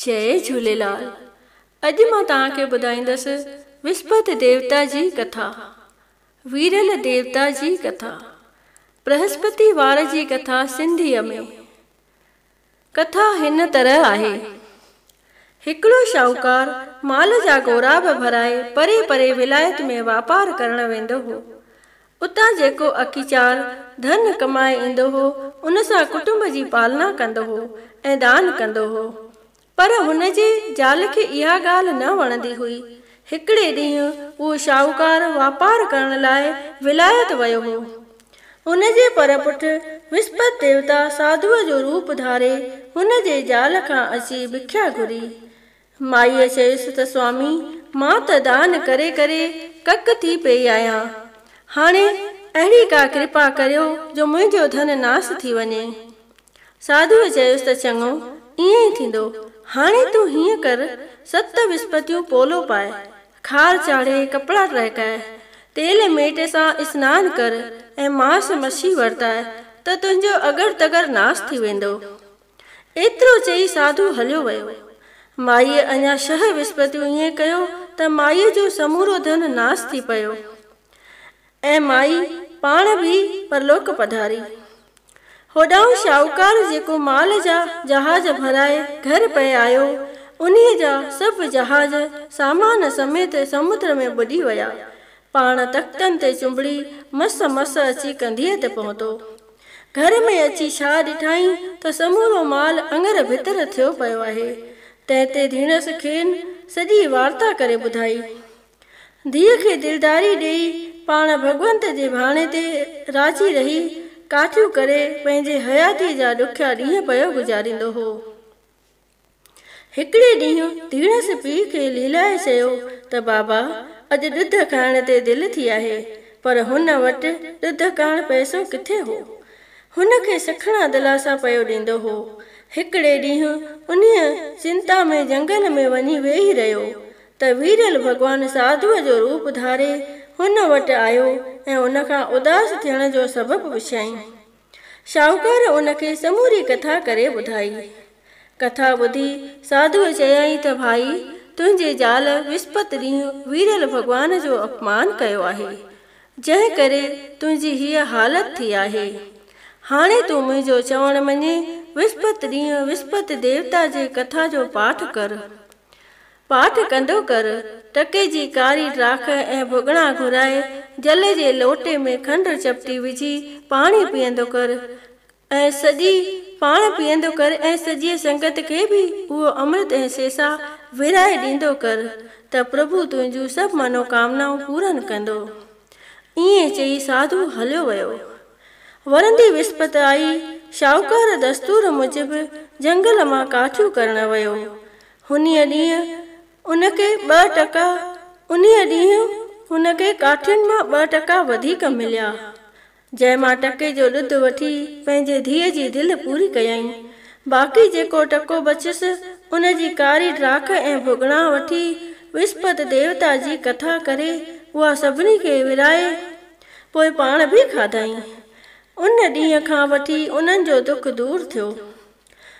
जय झूलेलाल। अॼु मां तव्हांखे ॿुधाईंदसि विस्पति देवता जी कथा, वीरल देवता जी कथा, बृहस्पति वार जी कथा सिंधीअ में। कथा हिन तरह आहे। हिकिड़ो शाहूकार माल जा गोराब भराए परे परे विलायत में वापार करण वेंदो हो। उतां जेको अकीचार धन कमाए ईंदो हो उन सां कुटुंब जी पालना कंदो हो ऐं दान कंदो हो। पर हुन जे ज़ाल खे इहा ॻाल्हि न वणंदी हुई। हिकिड़े ॾींहुं उहो शाहूकार वापार करण लाइ विलायत वियो हो। हुन जे पर पुठ विस्पति देवता साधुअ जो रूप धारे हुन जे ज़ाल खां अची भिख्या घुरी। माईअ चयुसि त स्वामी, मां त दान करे करे कक थी पई आहियां। हाणे अहिड़ी का कृपा करियो जो मुंहिंजो धन नास थी वञे। साधुअ चयुसि त चङो, ईअं ई थींदो। हाणे तूं हीअं कर, 7 विस्पतियूं पोलो पाए, खार चाढ़े, कपिड़ा टहिकाए, तेल मेट सां सनानु कर ऐं मांस मछी वरताए त तुंहिंजो अगर तगर नास थी वेंदो। एतिरो चई साधु हलियो वियो। माईअ अञा 6 विस्पतियूं ईअं कयो त माईअ जो समूरो धन नास थी पियो ऐं माई पाण बि परलोक पधारी। होॾां शाहूकार जेको माल जा जहाज भराए घर पे आयो, उन्हीअ जा सभु जहाज सामान समेत समुद्र में बुॾी विया। पाण तख़्तनि ते चुंबड़ी मस मस अची कंधीअ ते पहुतो। घर में अची छा ॾिठाई त समूरो माल अङर भितर थियो पियो आहे। तंहिं ते धीणस खेनि सॼी वार्ता करे ॿुधाई। धीअ खे दिलदारी ॾेई पाण भॻवंत जे भाणे ते राजी रही काठियूं करे पंहिंजे हयाती जा ॾुखिया ॾींहं पियो गुज़ारींदो हो। हिकिड़े ॾींहुं धीणस पीउ खे लीलाए चयो त बाबा, अॼु ॾुध खाइण ते दिलि थी आहे, पर हुन वटि ॾुध खाइण पैसो किथे हो। हुन खे सखणा दिलासा पियो ॾींदो हो। हिकिड़े ॾींहुं उन्हीअ चिंता में जंगल में वञी वेही रहियो त वीरल भॻवानु साधुअ जो रूप धारे हुन वटि आयो ऐं उन खां उदास थियण जो सबबु पुछियईं। शाहूकार उन खे समूरी कथा करे ॿुधाई। कथा ॿुधी साधुअ चयाईं त भाई, तुंहिंजे ज़ाल विस्पति ॾींहुं वीरल भॻवान जो अपमान कयो आहे, जंहिं करे तुंहिंजी हीअ हालत थी आहे। हाणे तूं मुंहिंजो चवणु मञे विस्पति ॾींहुं विस्पति देवता जे कथा जो पाठ कर। पाठ कंदो कर, टके जी कारी ड्राख ऐं भुॻड़ा घुराए जल जे लोटे में खंडु चपटी विझी पाणी पीअंदो कर ऐं सॼी संगत खे बि उहो अमृत ऐं सेसा विराए ॾींदो कर त प्रभु तुंहिंजूं सभु मनोकामनाऊं पूरन कंदो। ईअं चई साधु हलियो वियो। वरंदी विस्पति आई। शाहूकार दस्तूर मूजिबि जंगल मां काठियूं करण वियो। उन्हीअ ॾींहुं हुनखे काठियुनि मां 2 टका वधीक मिलिया। जंहिं मां टके जो ॾुध वठी पंहिंजे धीअ जी दिलि पूरी कयईं। बाक़ी जेको टको बचियसि उन जी कारी ड्राख ऐं भुॻड़ा वठी विस्पति देवता जी कथा करे उहा सभिनी खे विराए पोइ पाण बि खाधाई। उन ॾींहं खां वठी उन्हनि जो दुख दूर थियो।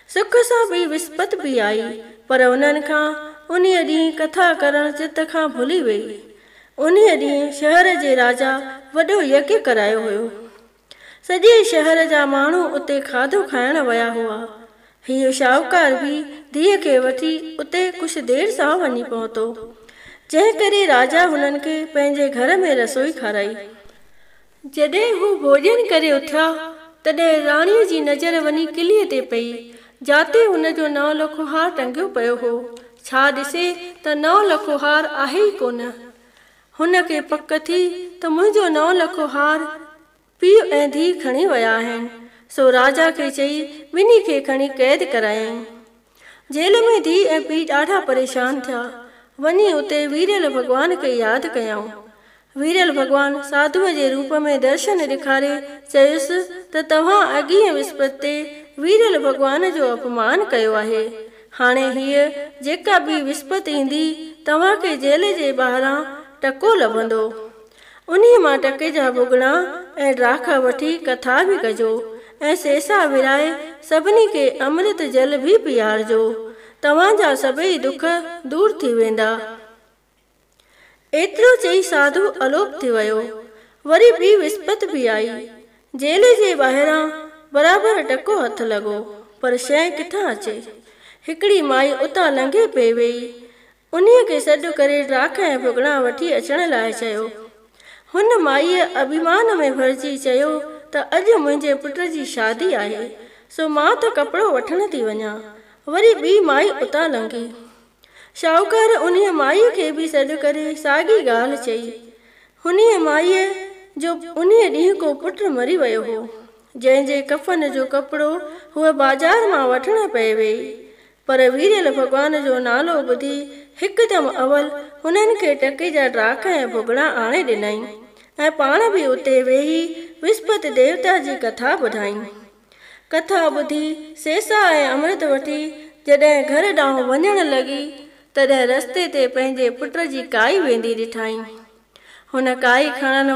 सुख सां बि विस्पति बि आई, पर उन्हनि खां उन्हीअ ॾींहुं कथा करण चित खां भुली वई। उन्हीअ ॾींहुं शहर जे राजा वॾो यज्ञ करायो हुयो। सॼे शहर जा माण्हू उते खाधो खाइण विया हुआ। हीउ शाहूकार बि धीअ खे वठी उते कुझु देरि सां वञी पहुतो, जंहिं करे राजा हुननि खे पंहिंजे घर में रसोई खाराई। जॾहिं हू भोॼन करे उथिया तॾहिं राणीअ जी नज़र वञी किलीअ ते पई, जाते हुनजो 9 लखो हार टंगियो पियो हो। छा ॾिसे त 9 लखो हार आहे ई कोन। हुन खे पक थी त मुंहिंजो 9 लखो हार पीउ ऐं धीउ खणी विया आहिनि। सो राजा खे चई ॿिन्ही खे खणी क़ैद करायईं। जेल में धीउ ऐं पीउ ॾाढा परेशान थिया। वञी उते वीरल भॻवान खे यादि कयऊं। वीरल भॻवानु साधुअ जे रूप में दर्शन ॾेखारे चयुसि त तव्हां अॻीअ विस्पति ते वीरल भॻवान जो अपमान कयो आहे। हाणे हीअ जेका बि विस्पति ईंदी तव्हांखे जेल जे ॿाहिरां टको लभंदो। उन्हीअ मां टके जा भुॻड़ा ऐं ड्राख वठी कथा बि कजो ऐं सेसा विराए सभिनी खे अमृत जल बि पीआरजो। तव्हांजा सभई दुख दूर थी वेंदा। एतिरो चई साधु अलोप थी वियो। वरी ॿी विस्पति बि आई। जेल जे ॿाहिरां बराबरि टको हथ लॻो, पर शइ किथां अचे। हिकिड़ी माई उतां लंघे पई वेई। उन्हीअ खे सॾु करे ॾाख ऐं भुॻड़ा वठी अचण लाइ चयो। हुन माईअ अभिमान में भरिजी चयो त अॼु मुंहिंजे पुट जी शादी आहे, सो मां त कपिड़ो वठण थी वञा। वरी ॿी माई उतां लंघी। शाहूकार उन्हीअ माईअ खे बि सॾु करे साॻी ॻाल्हि चई। हुनीअ माईअ जो उन्हीअ ॾींहुं को पुटु मरी वियो हो, जंहिंजे कफ़न जो कपिड़ो हूअ बाज़ार मां वठण पए वेई। पर वीरल भॻवान जो नालो ॿुधी हिकदमि अवल हुननि खे टके जा ॾाख ऐं भुॻड़ा आणे ॾिनई ऐं पाण बि उते वेही विस्पति देवता जी कथा ॿुधाई। कथा ॿुधी सेसा ऐं अमृत वठी जॾहिं घर ॾांहुं वञण लॻी, तॾहिं रस्ते ते पंहिंजे पुट जी काई वेंदी ॾिठाई। हुन काई खणण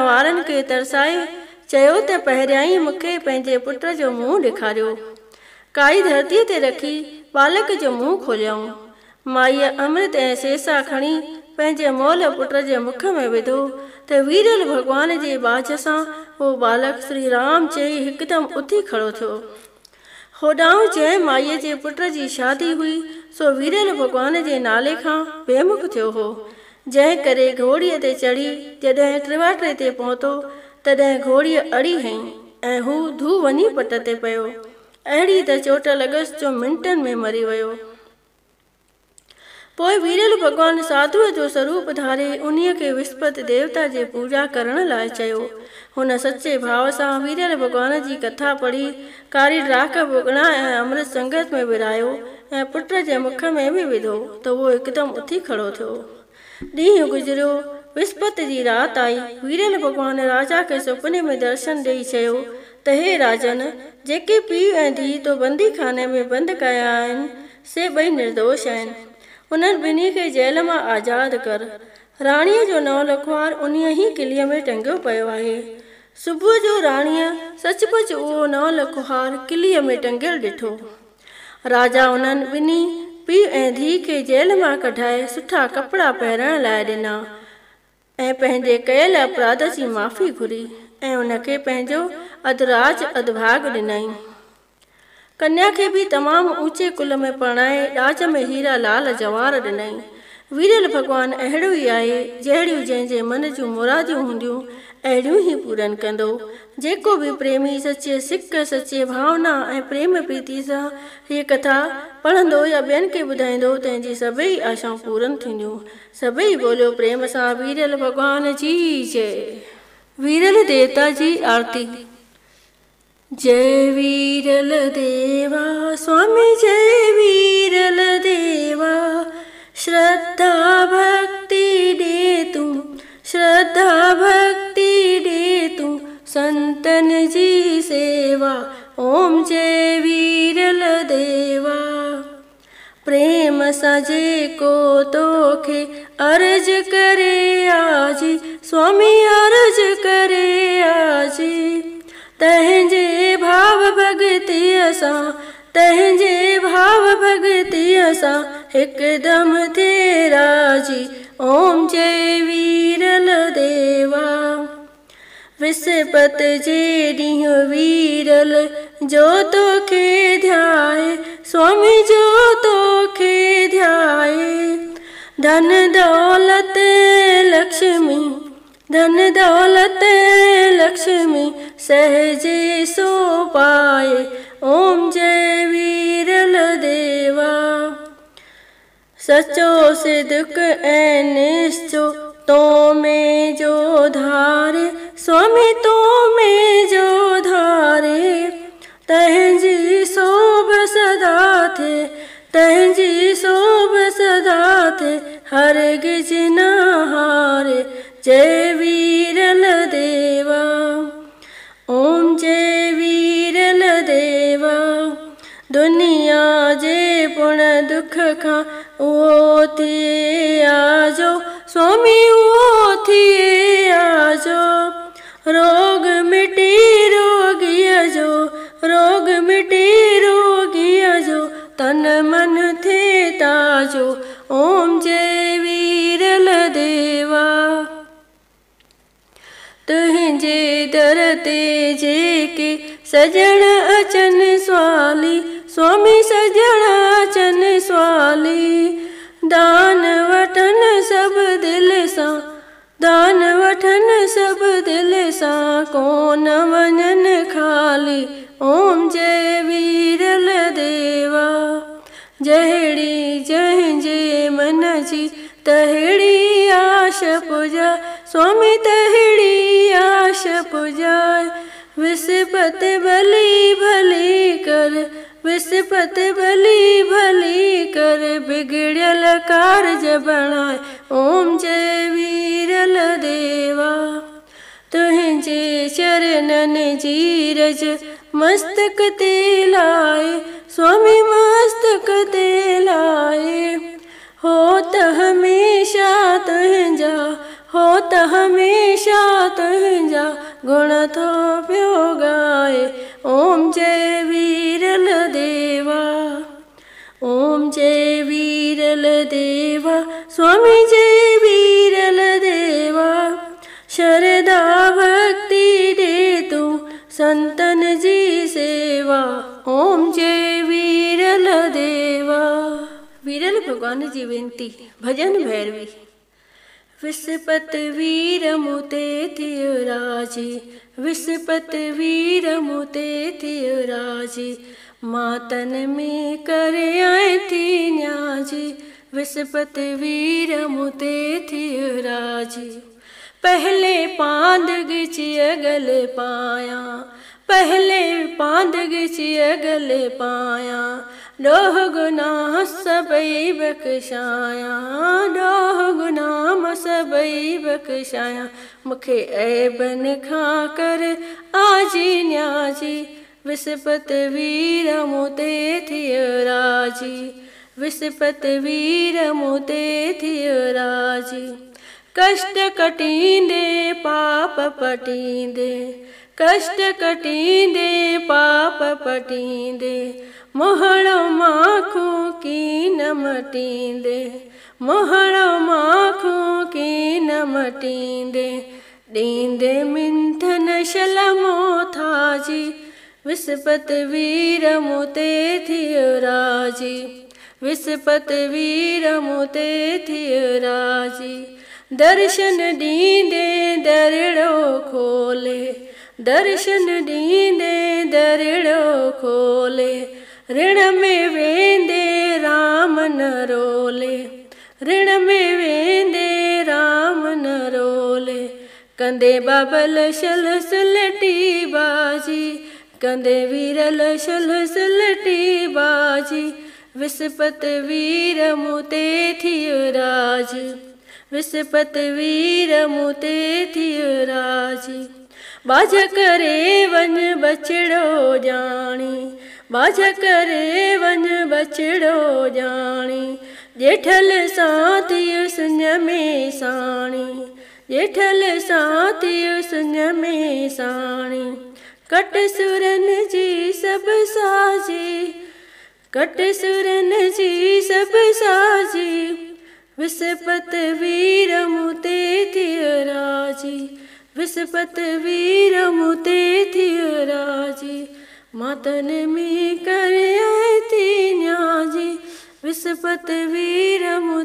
वारनि खे तरसाए चयो त पहिरियां ई मूंखे पंहिंजे पुट जो मुंहुं ॾेखारियो। काई धरतीअ ते रखी बालक जो मुंहुं खोलियऊं। माईअ अमृत ऐं सेसा खणी पंहिंजे मोल पुट जे मुख में विधो त वीरल भॻवान जे बाझ सां उहो बालक श्री राम चई हिकदमि उथी खड़ो थियो। होॾां जंहिं माईअ जे पुट जी शादी हुई सो वीरल भॻवान जे नाले खां बेमुख थियो हो, जंहिं करे घोड़ीअ ते चढ़ी जॾहिं टिवाटे ते पहुतो तॾहिं घोड़ीअ अड़ी हईं ऐं हू धू वञी पट ते पियो। अहिड़ी त चोट लॻसि जो मिंटनि में मरी वियो। पोइ वीरल भॻवान साधुअ जो स्वरूप धारे उन्हीअ खे विस्पति देवता जे पूजा करण लाइ चयो। हुन सचे भाव सां वीरल भॻवान जी कथा पढ़ी कारी ॾाख भुॻड़ा ऐं अमृत संगत में विरायो ऐं पुट जे मुख में बि विधो त उहो हिकदमि उथी खड़ो थियो। ॾींहुं गुज़रियो। विस्पति जी राति आई। वीरल भॻवान राजा खे सुपिने में दर्शन ॾेई चयो त हे राजन, जेके पीउ ऐं धीउ तो बंदी खाने में बंदि कया आहिनि से ॿई निर्दोष आहिनि। उन्हनि ॿिन्ही खे जेल मां आज़ादु कर। राणीअ जो नओं लखवार उन्हीअ ई किलीअ में टंगियो पियो आहे। सुबुह जो राणीअ सचुपचु उहो नओं लखवार किलीअ में टंगियल ॾिठो। राजा उन्हनि ॿिन्ही पीउ ऐं धीउ खे जेल मां कढाए सुठा कपिड़ा पहिरण लाइ ॾिना ऐं पंहिंजे कयल अपराध जी माफ़ी घुरी ऐं उनखे पंहिंजो अधराज अधभाग ॾिनई। कन्या खे बि तमामु ऊचे कुल में परणाए ॾाज में हीरा लाल जवार ॾिनई। वीरल भॻवान अहिड़ो ई आहे जहिड़ियूं जंहिंजे मन जूं मुरादियूं हूंदियूं अहिड़ियूं ई पूरन कंदो। जेको बि प्रेमी सचे सिक सचे भावना ऐं प्रेम प्रीति सां हीअ कथा पढ़ंदो या ॿियनि खे ॿुधाईंदो तंहिंजी सभई आशाऊं पूरन थींदियूं। सभई बोलियो प्रेम सां वीरल भॻवान जी जय। वीरल देवता जी आरती। जय वीरल देवा स्वामी जय वीरल देवा। श्रद्धा भक्ति दे तू, श्रद्धा भक्ति दे तू संतन जी सेवा। ओम जय वीरल देवा। प्रेम सां जेको तोखे अर्ज करे आजी, स्वामी अर्ज करे आजी। तंहिंजे भाव भगतीअ सां, तंहिंजे भाव भगतीअ सां हिकदमि थे राजी। ओम जय वीरल देवा। विस्पति जे ॾींहुं वीरल जो तोखे ध्याए, स्वामी जो तोखे ध्याए। धन दौलत लक्ष्मी, धन दौलत लक्ष्मी सहजे सो पाए। ओम जय वीरल देवा। सचो सिद्क ऐं निश्चो तो में जो धारे, स्वामी तो में जो धारे। तंहिंजी शोभ सदा थे, तंहिंजी शोभ सदा थे हरगिज न हारे। जय वीरल देवा। ओम जय वीरल देवा। दुनिया जे पुण दुख खां उहो थिए आजो, स्वामी उहो थिए आजो। रोग मिटी रोगीअ जो, रोग मिटी रोगीअ जो, तन मन तुहे ताजो ओम जय वीरल देवा। तुंहिंजे दर ते जेके सजण अचनि स्वाली, स्वामी सजण अचनि स्वाली। दान वठनि सभु दिलि सां, दान वठनि सभु दिलि सां, कोन वञनि ख़ाली ओम जय वीरल देवा। जहिड़ी जंहिंजे मन जी तहिड़ी आश पुॼाए, स्वामी तहिड़ी आश पुॼाए। विस्पति भली भली कर, विस्पति भली भली कर, बिगड़ियल कारज बणाए ओम जय वीरल देवा। तुंहिंजे चरणनि जी रज मस्तक ते लाए, स्वामी मस्तक ते लाए। हो त हमेशा तुंहिंजा, हो त हमेशा तुंहिंजा, गुण थो पियो गाए ओम जय वीरल देवा। ओम जय वीरल देवा, स्वामी जय वीरल देवा। शरदा भक्ति दे तू संतन जी सेवा ओम जय वीरल देवा। वीरल भगवान जी वेनती भजन भैरवी। विस्पति वीर मुते थियो राजी, विस्पति वीर मुते थियो राजी। मातन में करे आए थी न्याजी, विस्पति वीर मुते थियो राजी। पहले पांद गिचिय गले पाया, पहले पांद गिचिय गले पाया। ॾोह गुनाह सबई बख़्शाया, ॾोह गुनाह सबई बख़्शाया। मूंखे ऐबन खां कर आजी न्याजी, विस्पति वीर मुते थियो राजी, विस्पति वीर मुते थियो राजी। कष्ट कटींदे पाप पटींदे, कष्ट कटींदे पाप पटींदे। मोहड़ो माखूं की न मटींदे, मोहड़ो माखूं की न मटींदे। ॾींदे मिंथन शलमो थाजी, विस्पति वीर मुते थियो राजी, विस्पति वीर मुते थियो राजी। दर्शन ॾींदे दरिड़ो खोले, दर्शन ॾींदे दरिड़ो खोले। ऋण में वेंदे राम न रोले, ऋण में वेंदे राम न रोले। कंदे बाबल शल सुलटी बाजी, कंदे वीरल शल सुलटी बाजी। विस्पति वीर मुते थियो राजी, विस्पति वीर मुते थियो राजी। बाज करे वन बछड़ो जानी, बाज करे वन बछड़ो जानी। जेठल साथियो सुन में साणी, जेठल साथियो सुन में साणी। कट सुरन जी सब साजी, कट सुरन जी सब साजी। विस्पति वीर मुते थियो राजी, विस्पति वीर मुते थियो राजी। मातन में करे आए थी न्याजी, विस्पति वीर मुते